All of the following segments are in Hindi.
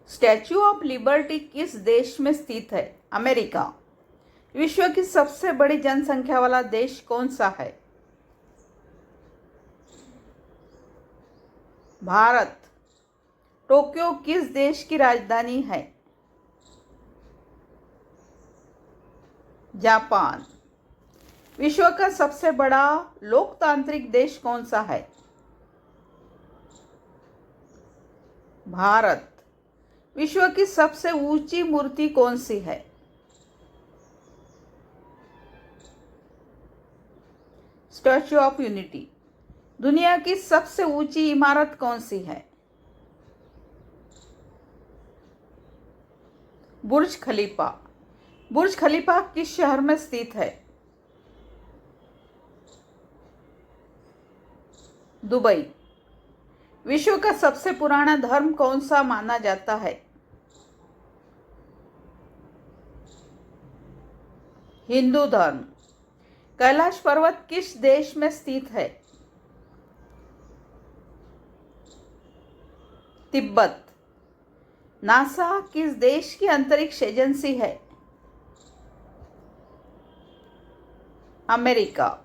स्टैच्यू ऑफ लिबर्टी किस देश में स्थित है? अमेरिका। विश्व की सबसे बड़ी जनसंख्या वाला देश कौन सा है? भारत। टोक्यो किस देश की राजधानी है? जापान। विश्व का सबसे बड़ा लोकतांत्रिक देश कौन सा है? भारत। विश्व की सबसे ऊंची मूर्ति कौन सी है? Statue of unity. दुनिया की सबसे ऊंची इमारत कौन सी है? बुर्ज खलीफा। बुर्ज खलीफा किस शहर में स्थित है? दुबई। विश्व का सबसे पुराना धर्म कौन सा माना जाता है? हिंदू धर्म। कैलाश पर्वत किस देश में स्थित है? तिब्बत। नासा किस देश की अंतरिक्ष एजेंसी है? अमेरिका।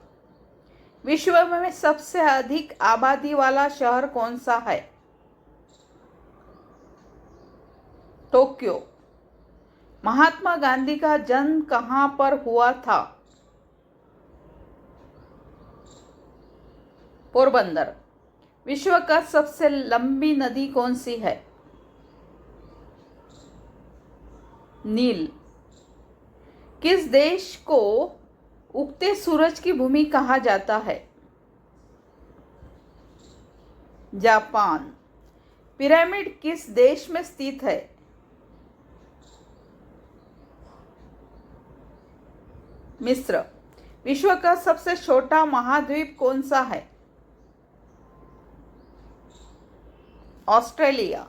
विश्व में सबसे अधिक आबादी वाला शहर कौन सा है? टोक्यो। महात्मा गांधी का जन्म कहाँ पर हुआ था? पोरबंदर। विश्व का सबसे लंबी नदी कौन सी है? नील। किस देश को उगते सूरज की भूमि कहा जाता है? जापान। पिरामिड किस देश में स्थित है? मिस्र। विश्व का सबसे छोटा महाद्वीप कौन सा है? ऑस्ट्रेलिया।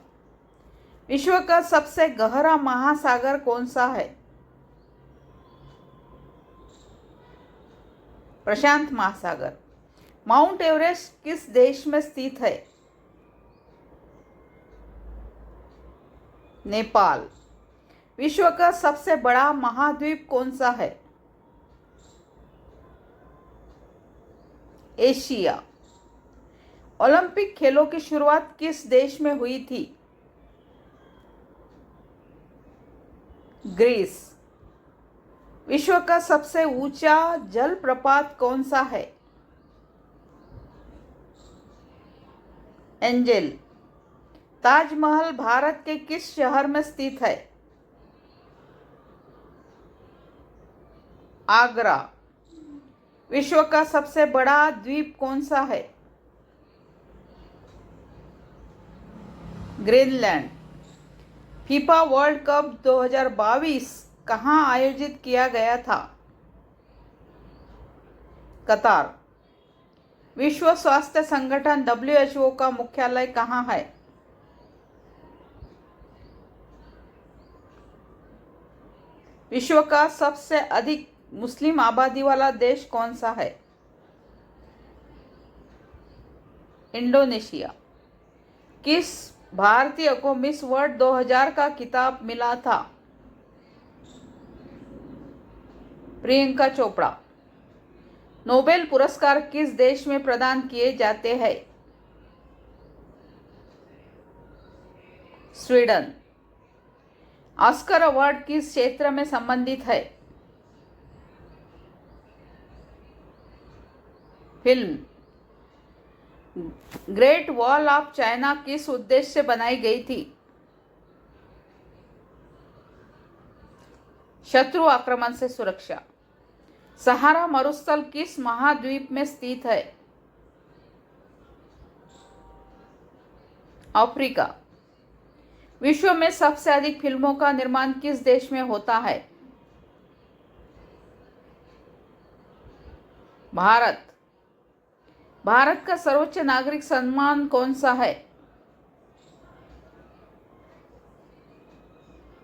विश्व का सबसे गहरा महासागर कौन सा है? प्रशांत महासागर। माउंट एवरेस्ट किस देश में स्थित है? नेपाल। विश्व का सबसे बड़ा महाद्वीप कौन सा है? एशिया। ओलंपिक खेलों की शुरुआत किस देश में हुई थी? ग्रीस। विश्व का सबसे ऊंचा जलप्रपात कौन सा है? एंजेल। ताजमहल भारत के किस शहर में स्थित है? आगरा। विश्व का सबसे बड़ा द्वीप कौन सा है? ग्रीनलैंड। फीफा वर्ल्ड कप 2022 कहाँ आयोजित किया गया था? कतार। विश्व स्वास्थ्य संगठन WHO का मुख्यालय कहाँ है? विश्व का सबसे अधिक मुस्लिम आबादी वाला देश कौन सा है? इंडोनेशिया। किस भारतीय को मिस वर्ल्ड 2000 का खिताब मिला था? प्रियंका चोपड़ा। नोबेल पुरस्कार किस देश में प्रदान किए जाते हैं? स्वीडन। ऑस्कर अवार्ड किस क्षेत्र में संबंधित है? Film. Great wall of China किस उद्देश्य से बनाई गई थी? शत्रु आक्रमण से सुरक्षा। सहारा मरुस्थल किस महाद्वीप में स्थित है? अफ्रीका। विश्व में सबसे अधिक फिल्मों का निर्माण किस देश में होता है? भारत। भारत का सर्वोच्च नागरिक सम्मान कौन सा है?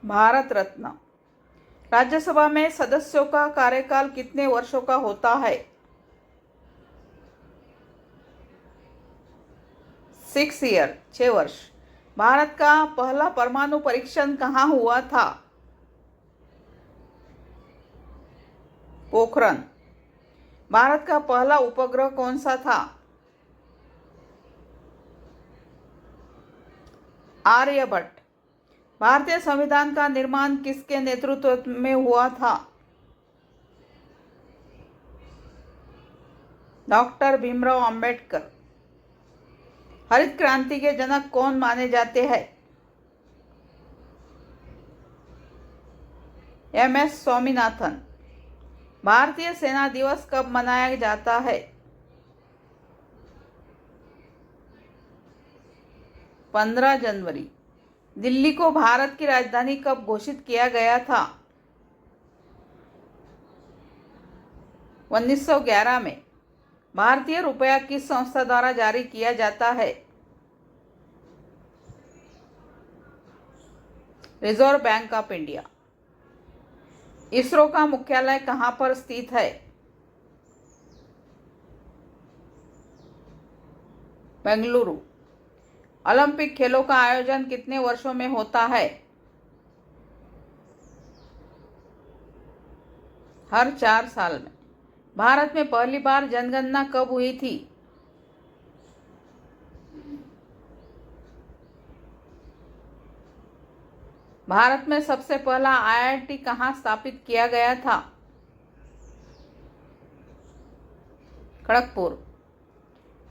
भारत रत्न। राज्यसभा में सदस्यों का कार्यकाल कितने वर्षों का होता है? 6 ईयर, 6 वर्ष। भारत का पहला परमाणु परीक्षण कहाँ हुआ था? पोखरण। भारत का पहला उपग्रह कौन सा था? आर्यभट्ट। भारतीय संविधान का निर्माण किसके नेतृत्व में हुआ था? डॉक्टर भीमराव अंबेडकर। हरित क्रांति के जनक कौन माने जाते हैं? एम.एस. स्वामीनाथन। भारतीय सेना दिवस कब मनाया जाता है? 15 जनवरी। दिल्ली को भारत की राजधानी कब घोषित किया गया था? 1911 में। भारतीय रुपया किस संस्था द्वारा जारी किया जाता है? Reserve bank of India. ISRO का मुख्यालय कहाँ पर स्थित है? बेंगलुरु। ओलंपिक खेलों का आयोजन कितने वर्षों में होता है? हर 4 साल में। भारत में पहली बार जनगणना कब हुई थी? भारत में सबसे पहला आईआईटी कहाँ स्थापित किया गया था? खड़गपुर।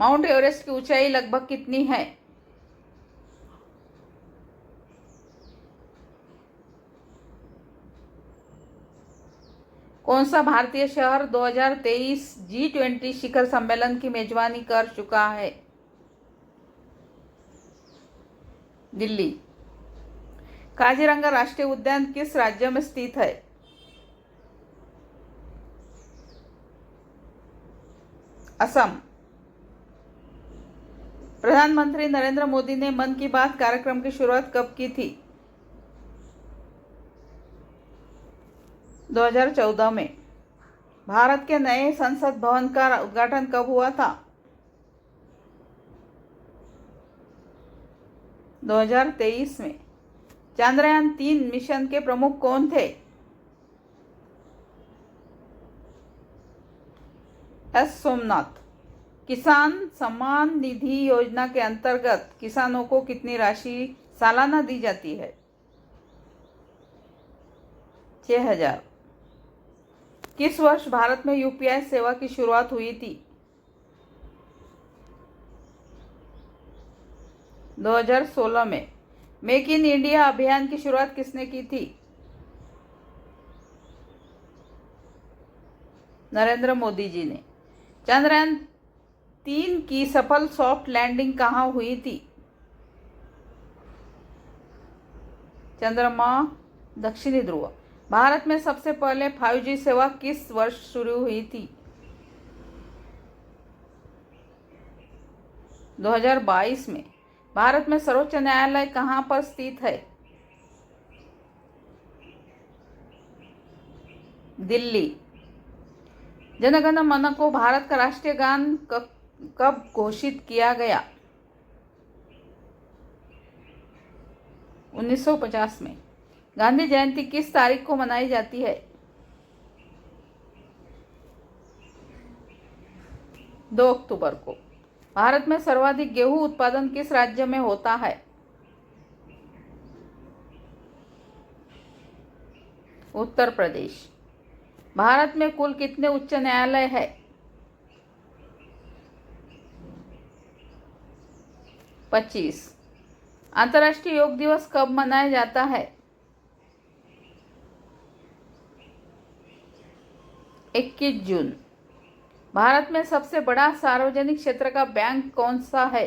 माउंट एवरेस्ट की ऊंचाई लगभग कितनी है? 'कौन सा भारतीय शहर 2023 G20 शिखर सम्मेलन की मेजबानी कर चुका है? दिल्ली। काजीरंगा राष्ट्रीय उद्यान किस राज्य में स्थित है? असम। प्रधानमंत्री नरेंद्र मोदी ने मन की बात कार्यक्रम की शुरुआत कब की थी? 2014 में। भारत के नए संसद भवन का उद्घाटन कब हुआ था? 2023 में। चंद्रयान-3 मिशन के प्रमुख कौन थे? एस सोमनाथ। किसान सम्मान निधि योजना के अंतर्गत किसानों को कितनी राशि सालाना दी जाती है? 6,000। किस वर्ष भारत में यूपीआई सेवा की शुरुआत हुई थी? 2016 में। मेक इन इंडिया अभियान की शुरुआत किसने की थी? नरेंद्र मोदी जी ने। चंद्रयान-3 की सफल सॉफ्ट लैंडिंग कहाँ हुई थी? चंद्रमा दक्षिणी ध्रुव। भारत में सबसे पहले 5G सेवा किस वर्ष शुरू हुई थी? 2022 में। भारत में सर्वोच्च न्यायालय कहाँ पर स्थित है? दिल्ली। जनगण मन को भारत का राष्ट्रीय गान कब घोषित किया गया? 1950 में। गांधी जयंती किस तारीख को मनाई जाती है? 2 अक्टूबर को। भारत में सर्वाधिक गेहूं उत्पादन किस राज्य में होता है? उत्तर प्रदेश। भारत में कुल कितने उच्च न्यायालय है? 25। अंतर्राष्ट्रीय योग दिवस कब मनाया जाता है? 21 जून। भारत में सबसे बड़ा सार्वजनिक क्षेत्र का बैंक कौन सा है?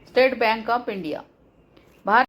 State bank of India.